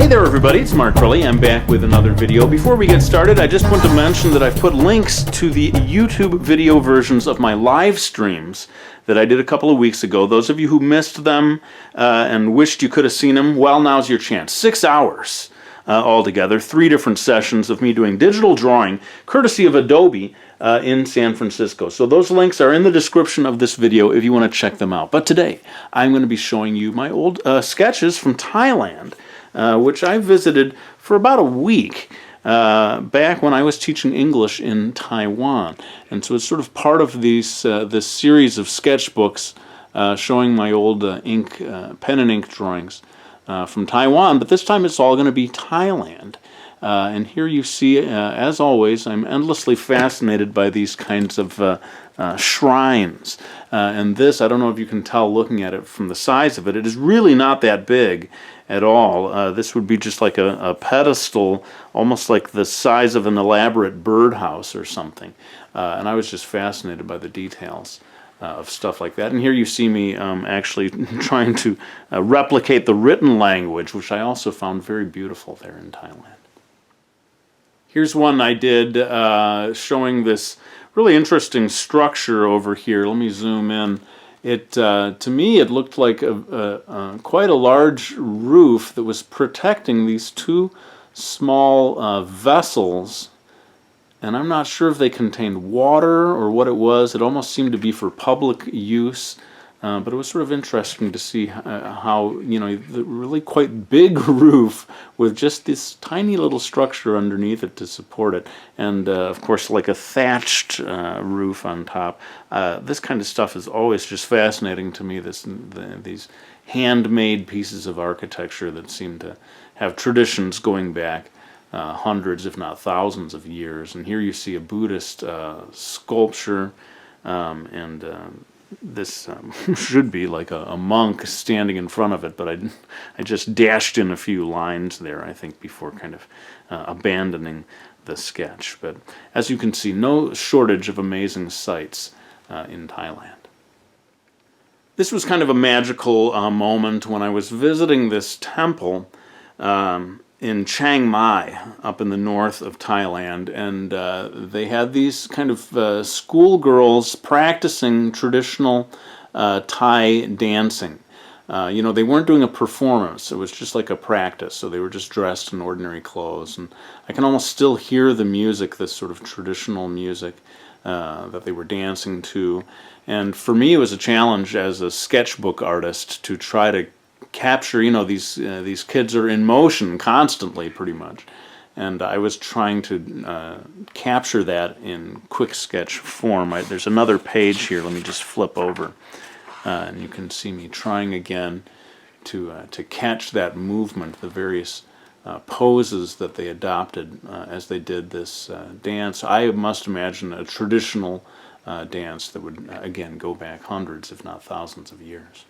there everybody, it's markcrilley. I'm back with another video. Before we get started, I just want to mention that I've put links to the YouTube video versions of my live streams that I did a couple of weeks ago. Those of you who missed them and wished you could have seen them, well, now's your chance. 6 hours altogether, 3 different sessions of me doing digital drawing, courtesy of Adobe in San Francisco. So those links are in the description of this video if you want to check them out. But today, I'm going to be showing you my old sketches from Thailand, which I visited for about a week back when I was teaching English in Taiwan. And so it's sort of part of these this series of sketchbooks showing my old pen and ink drawings from Taiwan, but this time it's all going to be Thailand. And here you see, as always, I'm endlessly fascinated by these kinds of shrines. And this, I don't know if you can tell looking at it from the size of it, it is really not that big at all. This would be just like a pedestal, almost like the size of an elaborate birdhouse or something. And I was just fascinated by the details of stuff like that. And here you see me actually trying to replicate the written language, which I also found very beautiful there in Thailand. Here's one I did showing this really interesting structure over here. Let me zoom in. It to me it looked like quite a large roof that was protecting these 2 small vessels, and I'm not sure if they contained water or what it was. It almost seemed to be for public use. But it was sort of interesting to see how, you know, the really quite big roof with just this tiny little structure underneath it to support it, and of course like a thatched roof on top. This kind of stuff is always just fascinating to me, these handmade pieces of architecture that seem to have traditions going back hundreds if not thousands of years. And here you see a Buddhist sculpture, and this should be like a monk standing in front of it, but I just dashed in a few lines there, I think, before kind of abandoning the sketch. But as you can see, no shortage of amazing sights in Thailand. This was kind of a magical moment when I was visiting this temple in Chiang Mai, up in the north of Thailand, and they had these kind of schoolgirls practicing traditional Thai dancing. You know, they weren't doing a performance, it was just like a practice, so they were just dressed in ordinary clothes, and I can almost still hear the music, this sort of traditional music that they were dancing to. And for me it was a challenge as a sketchbook artist to try to capture, you know, these kids are in motion constantly pretty much, and I was trying to capture that in quick sketch form. There's another page here, let me just flip over, and you can see me trying again to catch that movement, the various poses that they adopted as they did this dance. I must imagine a traditional dance that would again go back hundreds if not thousands of years.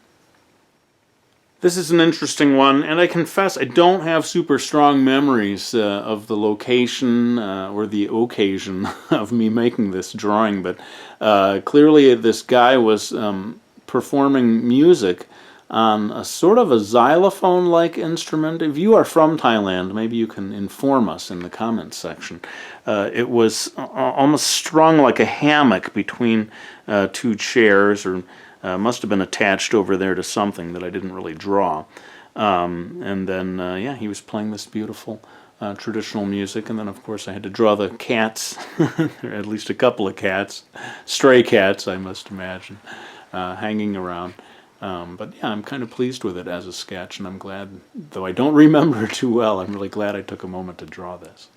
This is an interesting one, and I confess I don't have super strong memories of the location or the occasion of me making this drawing, but clearly this guy was performing music on a sort of a xylophone-like instrument. If you are from Thailand, maybe you can inform us in the comments section. It was almost strung like a hammock between 2 chairs, or must have been attached over there to something that I didn't really draw. And then, yeah, he was playing this beautiful traditional music, and then of course I had to draw the cats, or at least a couple of cats, stray cats I must imagine, hanging around. But yeah, I'm kind of pleased with it as a sketch, and I'm glad, though I don't remember it too well, I'm really glad I took a moment to draw this.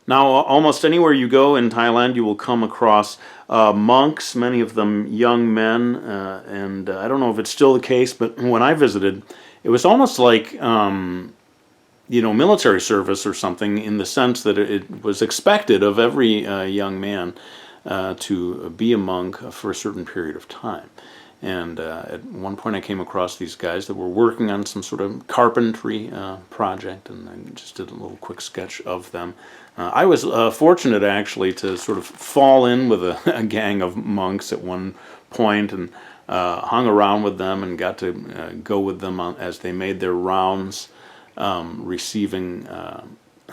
Now, almost anywhere you go in Thailand, you will come across monks, many of them young men, and I don't know if it's still the case, but when I visited, it was almost like, you know, military service or something, in the sense that it was expected of every young man to be a monk for a certain period of time. And at one point I came across these guys that were working on some sort of carpentry project, and I just did a little quick sketch of them. I was fortunate actually to sort of fall in with a gang of monks at one point, and hung around with them and got to go with them as they made their rounds receiving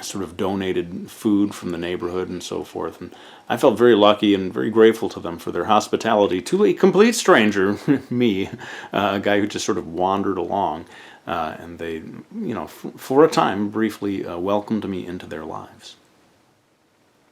sort of donated food from the neighborhood and so forth. And I felt very lucky and very grateful to them for their hospitality to a complete stranger, me, a guy who just sort of wandered along. And they, you know, for a time, briefly welcomed me into their lives.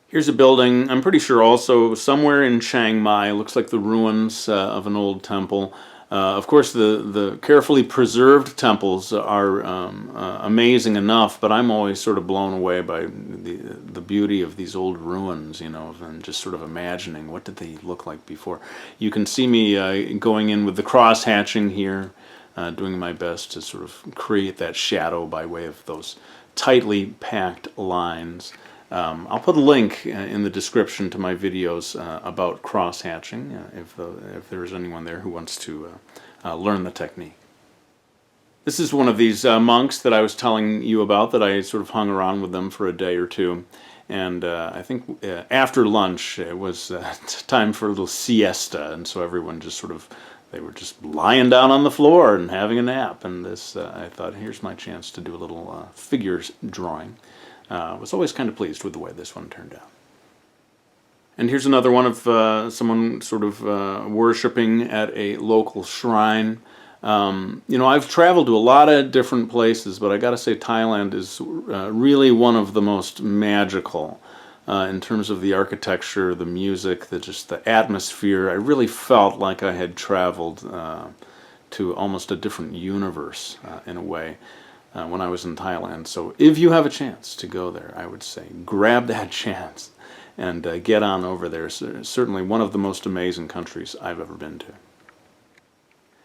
Here's a building, I'm pretty sure also somewhere in Chiang Mai. Looks like the ruins of an old temple. Of course, the carefully preserved temples are amazing enough, but I'm always sort of blown away by the beauty of these old ruins, you know, and just sort of imagining what did they look like before. You can see me going in with the cross-hatching here, doing my best to sort of create that shadow by way of those tightly packed lines. I'll put a link in the description to my videos about cross-hatching if there's anyone there who wants to learn the technique. This is one of these monks that I was telling you about, that I sort of hung around with them for a day or two. And I think after lunch it was time for a little siesta, and so everyone just sort of, they were just lying down on the floor and having a nap. And this, I thought, here's my chance to do a little figures drawing. Was always kind of pleased with the way this one turned out. And here's another one of someone sort of worshiping at a local shrine. You know, I've traveled to a lot of different places, but I gotta say Thailand is really one of the most magical in terms of the architecture, the music, just the atmosphere. I really felt like I had traveled to almost a different universe in a way. When I was in Thailand. So if you have a chance to go there, I would say grab that chance and get on over there. It's certainly one of the most amazing countries I've ever been to.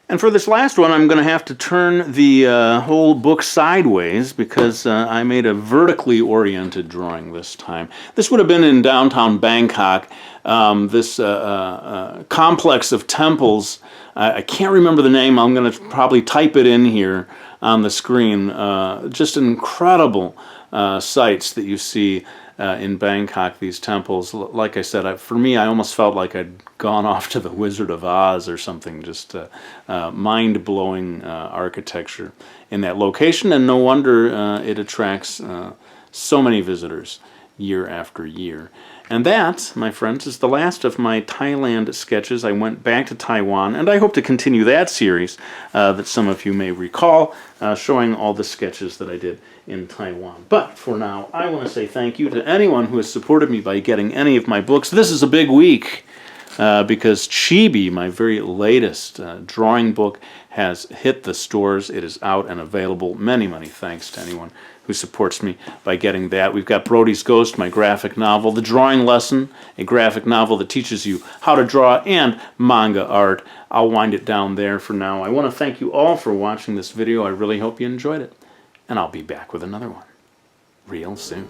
And for this last one, I'm going to have to turn the whole book sideways because I made a vertically oriented drawing this time. This would have been in downtown Bangkok, this complex of temples. I can't remember the name. I'm going to probably type it in here on the screen. Just incredible sights that you see in Bangkok, these temples. Like I said, for me, I almost felt like I'd gone off to the Wizard of Oz or something. Just mind-blowing architecture in that location, and no wonder it attracts so many visitors year after year. And that, my friends, is the last of my Thailand sketches. I went back to Taiwan, and I hope to continue that series that some of you may recall, showing all the sketches that I did in Taiwan. But for now, I want to say thank you to anyone who has supported me by getting any of my books. This is a big week because Chibi, my very latest drawing book, has hit the stores. It is out and available. Many, many thanks to anyone who supports me by getting that. We've got Brody's Ghost, my graphic novel, The Drawing Lesson, a graphic novel that teaches you how to draw, and manga art. I'll wind it down there for now. I want to thank you all for watching this video. I really hope you enjoyed it, and I'll be back with another one real soon.